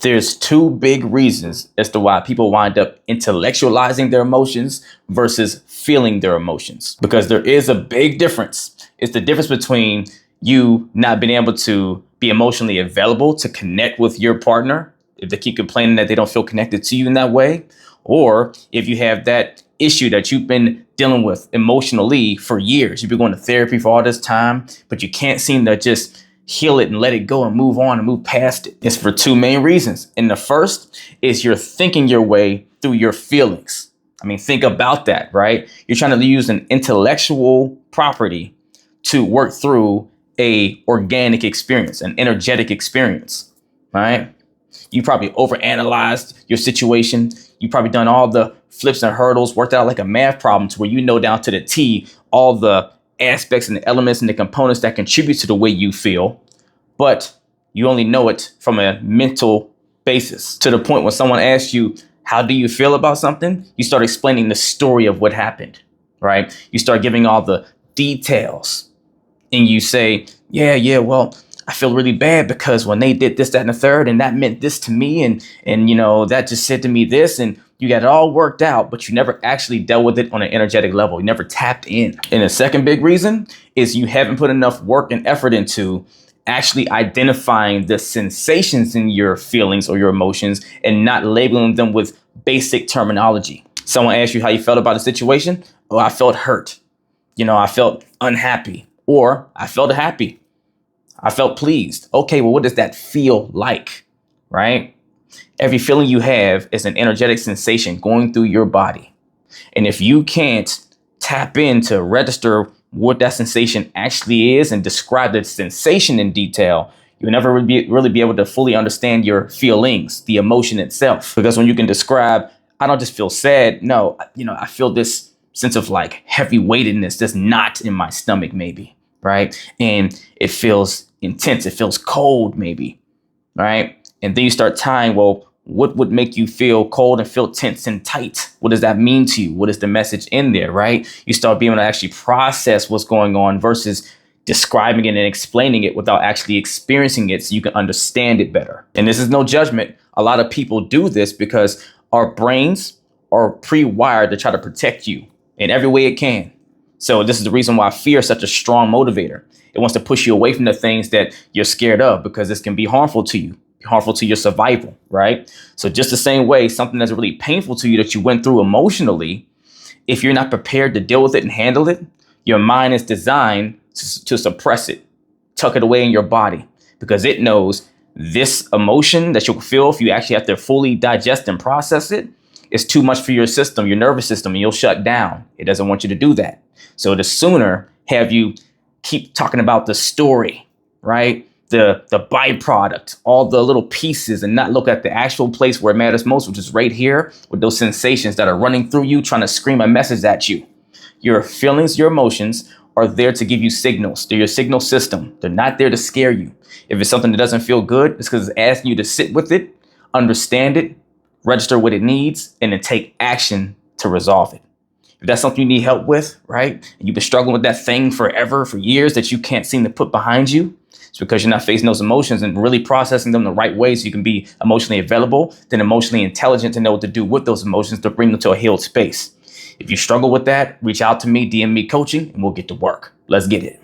There's two big reasons as to why people wind up intellectualizing their emotions versus feeling their emotions, because there is a big difference. It's the difference between you not being able to be emotionally available to connect with your partner if they keep complaining that they don't feel connected to you in that way, or if you have that issue that you've been dealing with emotionally for years. You've been going to therapy for all this time, but you can't seem to just heal it and let it go and move on and move past it. It's for two main reasons. And the first is you're thinking your way through your feelings. I mean, think about that, right? You're trying to use an intellectual property to work through a organic experience, an energetic experience, right? You probably overanalyzed your situation. You probably done all the flips and hurdles, worked out like a math problem to where you know down to the T all the aspects and the elements and the components that contribute to the way you feel, but you only know it from a mental basis, to the point when someone asks you, how do you feel about something? You start explaining the story of what happened, right? You start giving all the details and you say, well, I feel really bad because when they did this, that, and the third, and that meant this to me. And, you know, that just said to me this, and you got it all worked out, but you never actually dealt with it on an energetic level. You never tapped in. And the second big reason is you haven't put enough work and effort into actually identifying the sensations in your feelings or your emotions and not labeling them with basic terminology. Someone asks you how you felt about a situation. Oh, I felt hurt. You know, I felt unhappy, or I felt happy. I felt pleased. Okay, well, what does that feel like, right? Every feeling you have is an energetic sensation going through your body. And if you can't tap in to register what that sensation actually is and describe the sensation in detail, you'll never really be able to fully understand your feelings, the emotion itself. Because when you can describe, I don't just feel sad. No, I feel this sense of like heavy weightedness, this knot in my stomach, maybe, right? And it feels intense. It feels cold, maybe, right? And then you start tying, well, what would make you feel cold and feel tense and tight? What does that mean to you? What is the message in there, right? You start being able to actually process what's going on versus describing it and explaining it without actually experiencing it so you can understand it better. And this is no judgment. A lot of people do this because our brains are pre-wired to try to protect you in every way it can. So this is the reason why fear is such a strong motivator. It wants to push you away from the things that you're scared of because this can be harmful to you, harmful to your survival, right? So just the same way, something that's really painful to you that you went through emotionally, if you're not prepared to deal with it and handle it, your mind is designed to suppress it, tuck it away in your body, because it knows this emotion that you'll feel if you actually have to fully digest and process it is too much for your system, your nervous system, and you'll shut down. It doesn't want you to do that. So the sooner have you keep talking about the story, right? The byproduct, all the little pieces, and not look at the actual place where it matters most, which is right here with those sensations that are running through you, trying to scream a message at you. Your feelings, your emotions are there to give you signals. They're your signal system. They're not there to scare you. If it's something that doesn't feel good, it's because it's asking you to sit with it, understand it, register what it needs, and then take action to resolve it. If that's something you need help with, right, and you've been struggling with that thing forever, for years, that you can't seem to put behind you, it's because you're not facing those emotions and really processing them the right way so you can be emotionally available, then emotionally intelligent to know what to do with those emotions to bring them to a healed space. If you struggle with that, reach out to me, DM me coaching, and we'll get to work. Let's get it.